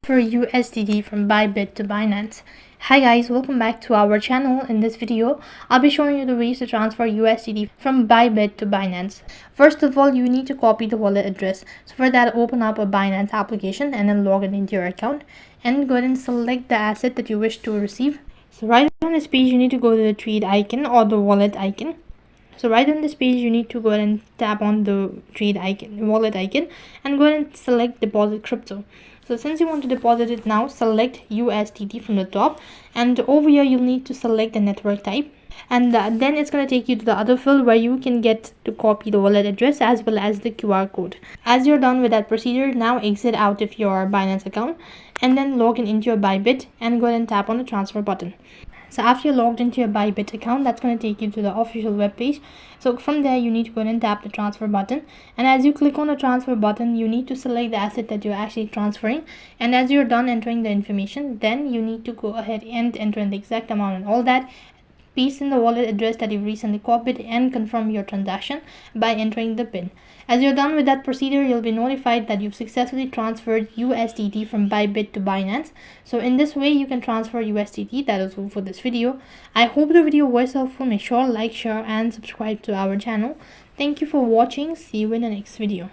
For USDT from Bybit to Binance. Hi guys, welcome back to our channel. In this video, I'll be showing you the ways to transfer USDT from Bybit to Binance. First of all, you need to copy the wallet address. So for that, open up a Binance application and then log in into your account and go ahead and select the asset that you wish to receive. So right on this page, you need to go to the trade icon or the wallet icon. So right on this page, you need to go ahead and tap on the trade icon, wallet icon, and go ahead and select deposit crypto. So since you want to deposit it now, select USDT from the top, and over here you'll need to select the network type, and then it's going to take you to the other field where you can get to copy the wallet address as well as the QR code. As you're done with that procedure, now exit out of your Binance account and then log in into your Bybit and go ahead and tap on the transfer button. So after you're logged into your Bybit account, that's going to take you to the official web page. So from there, you need to go ahead and tap the transfer button. And as you click on the transfer button, you need to select the asset that you're actually transferring. And as you're done entering the information, then you need to go ahead and enter in the exact amount and all that. Paste in the wallet address that you've recently copied and confirm your transaction by entering the PIN. As you're done with that procedure, you'll be notified that you've successfully transferred USDT from Bybit to Binance. So in this way, you can transfer USDT. That is all for this video. I hope the video was helpful. Make sure to like, share and subscribe to our channel. Thank you for watching. See you in the next video.